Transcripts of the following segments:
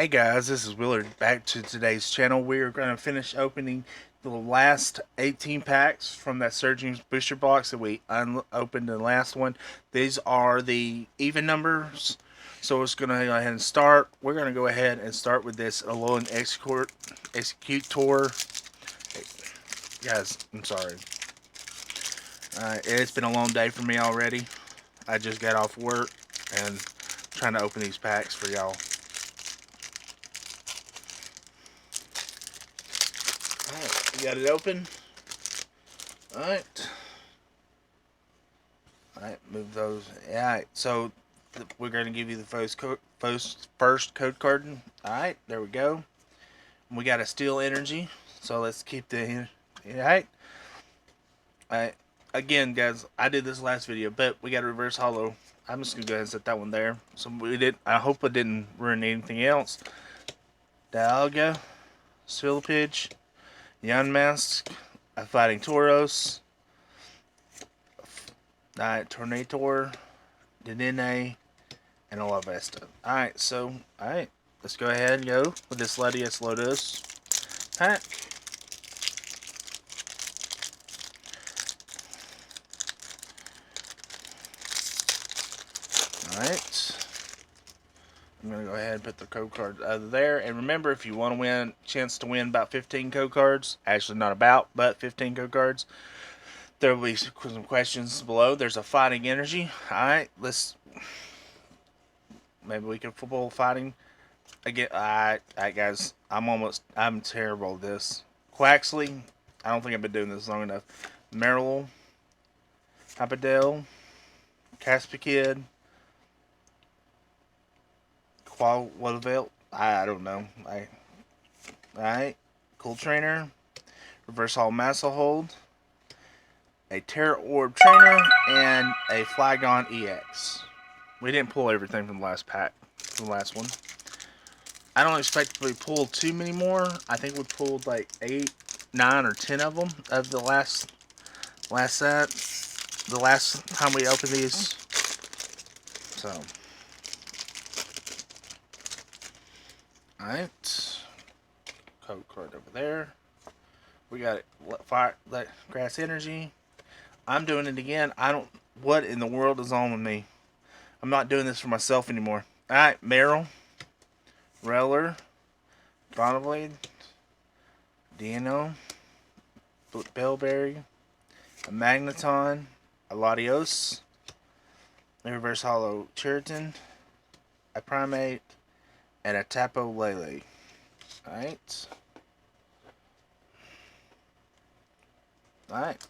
Hey guys, this is Willard back to today's channel. We are going to finish opening the last 18 packs from that Surging booster box that we opened in the last one. These are the even numbers, so it's going to go ahead and start. We're going to go ahead and start with this Alolan Executor. Guys, I'm sorry. It's been a long day for me already. I just got off work and trying to open these packs for y'all. Alright, we got it open. Alright. Alright, move those. Alright, so we're going to give you the first code card. Alright, there we go. We got a Steel Energy, so let's keep the... Alright. Alright, again, guys, I did this last video, but we got a Reverse Holo. I'm just going to go ahead and set that one there. So I hope I didn't ruin anything else. Dialga, Swillopage, Yunmask, a Fighting Tauros, Tornator, Dedenne, and Olavesta. Alright, so, alright, let's go ahead and go with this Latias Lotus pack. Alright. I'm going to go ahead and put the code card out there. And remember, if you want to win, chance to win about 15 code cards, actually not about, but 15 code cards, there will be some questions below. There's a Fighting Energy. Alright, maybe we can pull Fighting. Again, alright guys, I'm terrible at this. Quaxley, I don't think I've been doing this long enough. Marill, Hypodale, Caspikid, Qualavelt, I don't know. Alright, Cool Trainer, Reverse Hall Massahold, a Terra Orb Trainer, and a Flygon EX. We didn't pull everything from the last pack, from the last one. I don't expect to pull too many more. I think we pulled like 8, 9, or 10 of them of the last set. The last time we opened these. So, alright. Code card over there. We got Grass Energy. I'm doing it again. What in the world is on with me? I'm not doing this for myself anymore. Alright, Marill, Reller, Bonneville, Dino, Bellberry, a Magneton, a Latios, a Reverse Holo Chiriton, a Primate, and a Tapu Lele. Alright. Alright.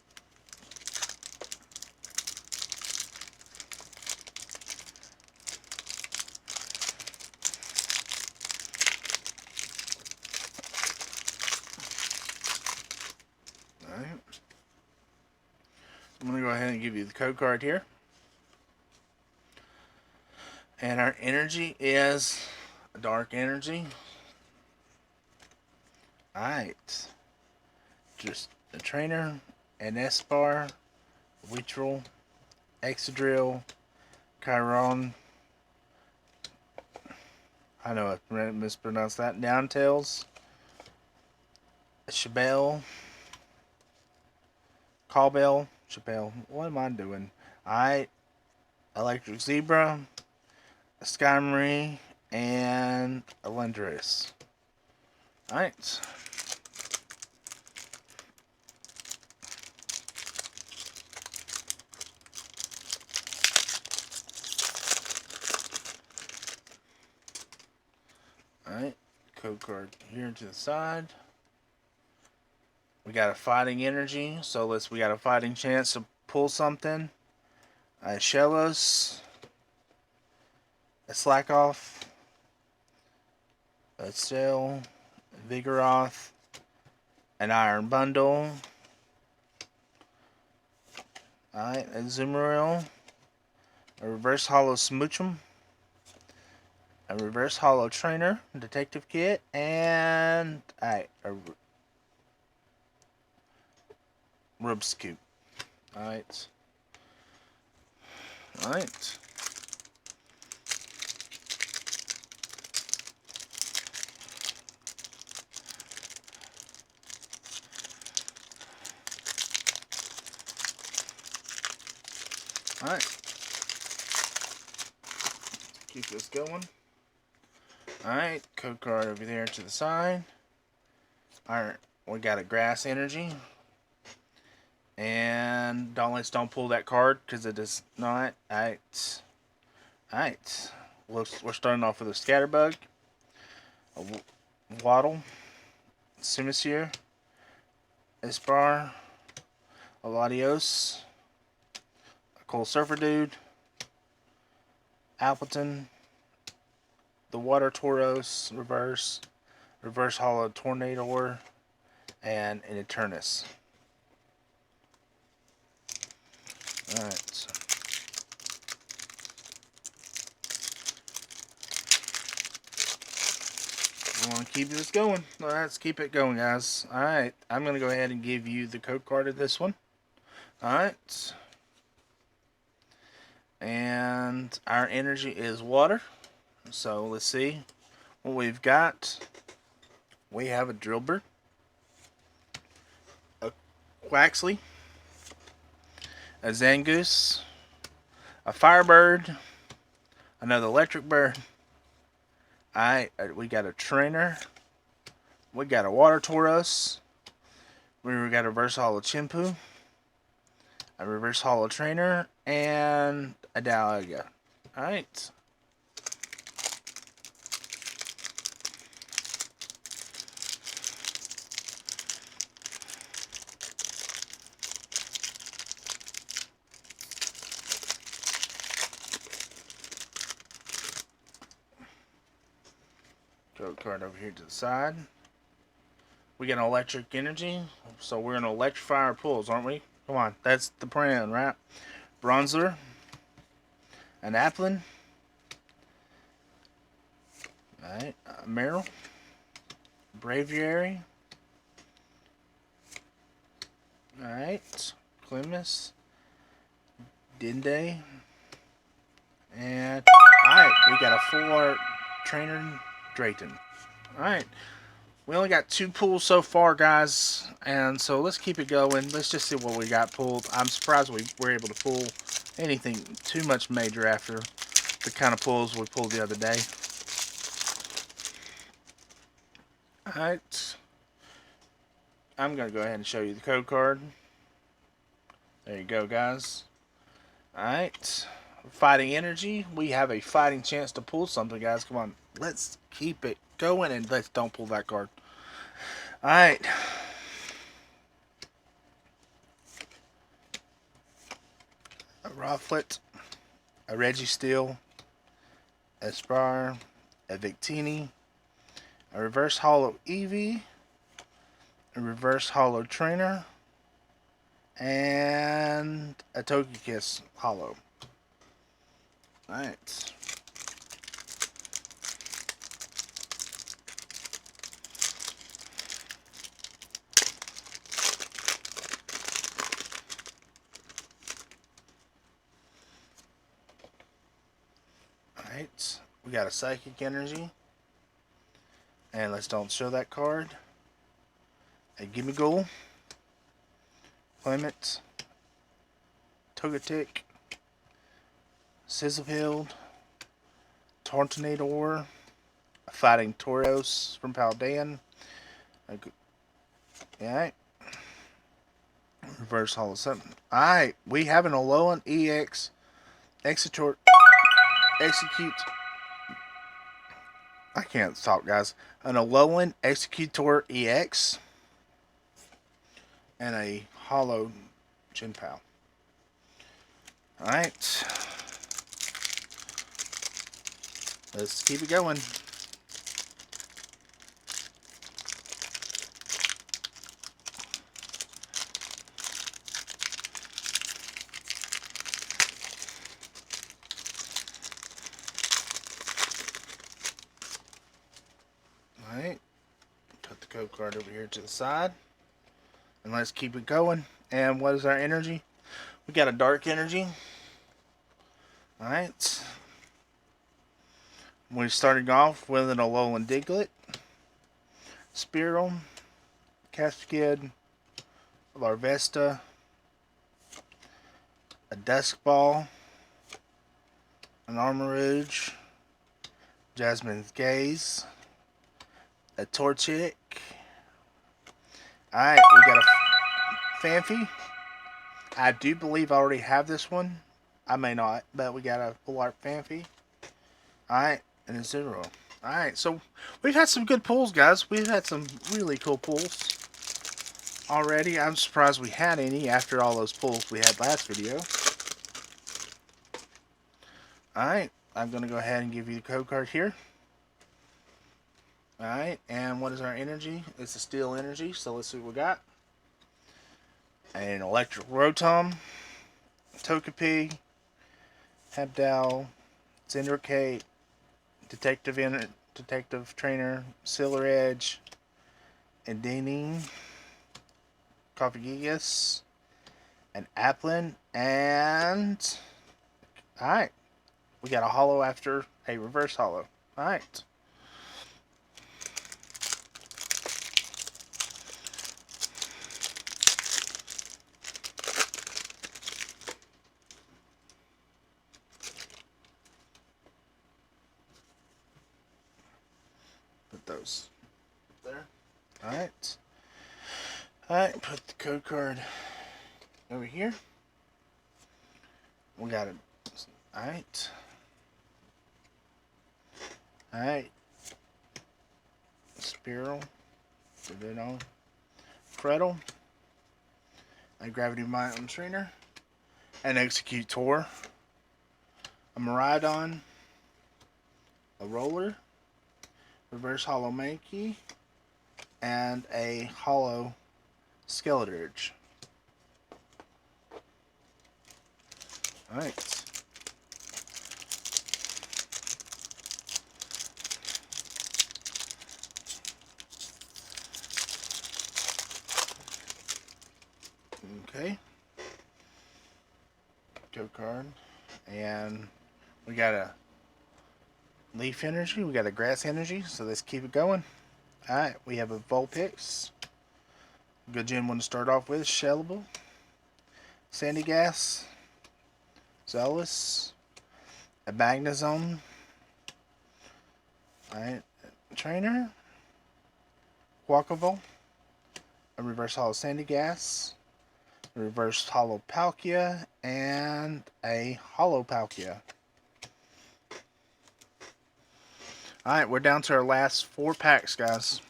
Alright. I'm going to go ahead and give you the code card here. And our energy is a Dark Energy. Alright. Just a Trainer, an Espar, Wittrel, Excadrill, Chiron. I know I mispronounced that. Downtails, Chabelle, Callbell, Chappelle. What am I doing? Alright. Electric Zebra, a Skymarie, and a Lendris. Alright. Alright. Code card here to the side. We got a Fighting Energy, so we got a fighting chance to pull something. A Shellos, a Slackoff, a Sail, a Vigoroth, an Iron Bundle, alright, a Zumarill, a Reverse Holo Smoochum, a Reverse Holo Trainer, Detective Kit, and a Rubscoop. Alright. Alright. Alright. Keep this going. Alright, code card over there to the side. Alright, we got a grass energy. And don't pull that card because it is not. Alright. Alright. We're starting off with a Scatterbug, a Waddle, Simisear, Espar, a Latios, a Cold Surfer Dude, Appleton, the Water Tauros reverse, reverse holo Tornador, and an Eternus. Alright. We want to keep this going. Let's keep it going, guys. Alright. I'm going to go ahead and give you the code card of this one. Alright. And our energy is water. So let's see what we've got. We have a Drillbur, a Quaxley, a Zangoose, a Firebird, another Electric Bird. Alright, we got a Trainer. We got a Water Tauros. We got a Reverse Holo Chimpu, a Reverse Holo Trainer, and a Dialga. Alright. Code card over here to the side. We got an electric energy, so we're gonna electrify our pulls, aren't we? Come on, that's the plan, right? Bronzer, an Applin, alright, Meryl, Braviary, alright, Clemus, Dende, and alright, we got a full art Trainer Drayton. Alright. We only got 2 pulls so far, guys. And so let's keep it going. Let's just see what we got pulled. I'm surprised we were able to pull anything too much major after the kind of pulls we pulled the other day. Alright. I'm going to go ahead and show you the code card. There you go, guys. Alright. Fighting energy. We have a fighting chance to pull something, guys. Come on. Let's keep it going and let's don't pull that card. Alright. A Rufflet, a Registeel, a Spar, a Victini, a Reverse Holo Eevee, a Reverse Holo Trainer, and a Togekiss Holo. Alright. Alright. We got a Psychic Energy. And let's don't show that card. A Gimmighoul, Clement, Togetic, Sizzlefield, Tornador, a Fighting Tauros from Paldean. Alright. Reverse Holo 7. Alright, we have an Alolan EX Execute. I can't talk, guys. An Alolan Executor EX and a Holo Chinpao. Alright. Let's keep it going. Alright. Put the code card over here to the side. And let's keep it going. And what is our energy? We got a Dark Energy. Alright. We're starting off with an Alolan Diglett, Spearow, Cascade, Larvesta, a Dusk Ball, an Armorage, Jasmine's Gaze, a Torchic. Alright, we got a Phanpy. I do believe I already have this one. I may not, but we got a full art Phanpy. Alright, and a Zero. Alright, so we've had some good pulls, guys. We've had some really cool pulls already. I'm surprised we had any after all those pulls we had last video. Alright, I'm going to go ahead and give you the code card here. Alright, and what is our energy? It's a steel energy, so let's see what we got. An electric Rotom, Togepi, Hebdow, Cinderace, Detective Trainer, Silver Edge, Endini, Coffee and Applin, and alright, we got a holo after a reverse holo. Alright. Put those there. Alright. Alright, put the code card over here. We got it. Alright. Alright. Spiral. Put it on. Freddle. A Gravity Mountain Trainer. An Executor. A Miraidon. A Roller. Reverse Holo Mankey. And a Holo Skeleturge. Alright. Okay. Code card. And we got a Leaf Energy. We got a Grass Energy. So let's keep it going. Alright. We have a Vulpix. Good gen one to start off with. Shellable. Sandygast. Zealous. A Magnezone. Alright. Trainer. Quackable. A Reverse Holo Sandygast. A Reverse Holo Palkia. And a Holo Palkia. Alright, we're down to our last 4 packs, guys.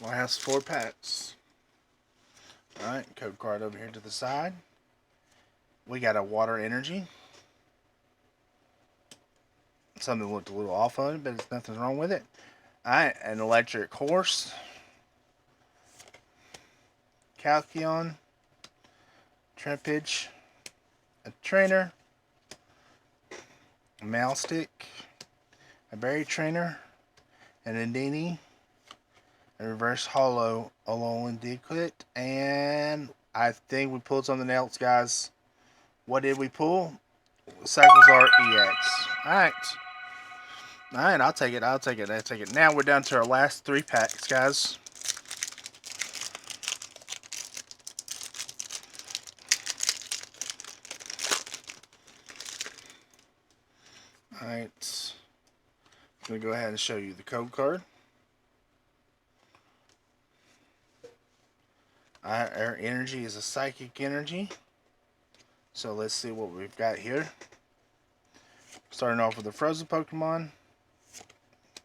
Last 4 packs. Alright, code card over here to the side. We got a Water Energy. Something looked a little off on it, but there's nothing wrong with it. Alright, an Electric Horse. Calcion. Trempage. A Trainer. A Malstick. A Berry Trainer. An Endini. A Reverse Holo Alolan Diglett. And I think we pulled something else, guys. What did we pull? Cyclizar EX. Alright. Alright, I'll take it. I'll take it. Now we're down to our last 3 packs, guys. Alright. I'm going to go ahead and show you the code card. Our energy is a Psychic Energy. So let's see what we've got here. Starting off with a Frozen Pokemon.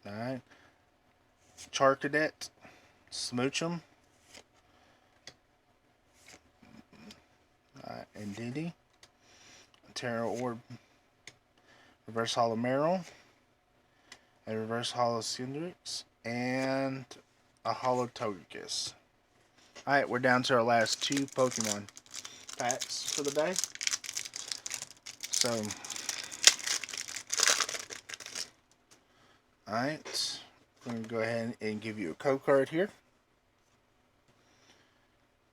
Alright. Charcadet. Smoochum. And Diddy. Terra Orb. Reverse Holo Meryl. A Reverse Holo Cinderace. And a Holo Togekiss. Alright, we're down to our last 2 Pokemon packs for the day. So, alright, I'm going to go ahead and give you a code card here.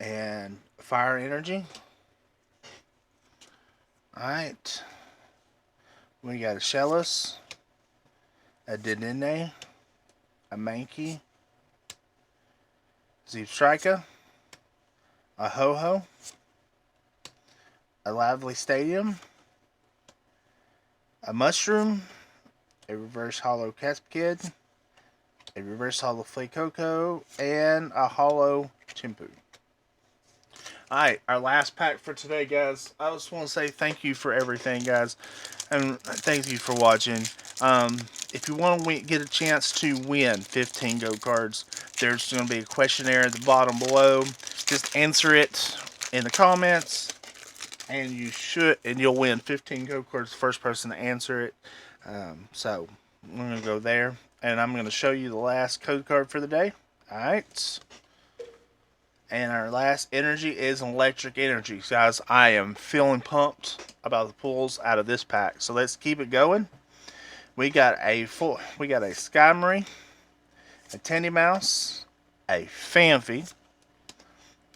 And Fire Energy. Alright, we got a Shellos, a Dedenne, a Mankey, Zeepstrika, a Ho-Ho, a Lively Stadium, a Mushroom, a Reverse Hollow Caspkid, a Reverse Hollow Flacoco, and a Hollow Chimpu. Alright, our last pack for today, guys. I just want to say thank you for everything, guys. And thank you for watching. If you want to get a chance to win 15 Go cards, there's going to be a questionnaire at the bottom below. Just answer it in the comments, and you'll win 15 Go cards. The first person to answer it. So we're going to go there, and I'm going to show you the last code card for the day. Alright. And our last energy is Electric Energy. Guys, I am feeling pumped about the pulls out of this pack. So let's keep it going. We got a Skymarie, a Tandy Mouse, a Phanpy,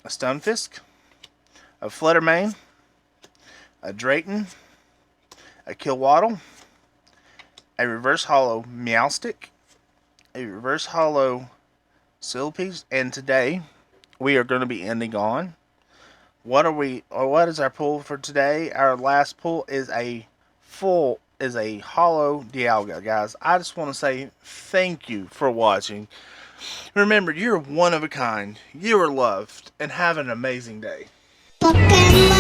a Stunfisk, a Fluttermane, a Drayton, a Kilwaddle, a Reverse Hollow Meowstic, a Reverse Hollow Silpies, and today we are going to be ending on what is our pull for today? Our last pull is a hollow Dialga, guys. I just want to say thank you for watching. Remember, you're one of a kind. You are loved, and have an amazing day. Pokémon.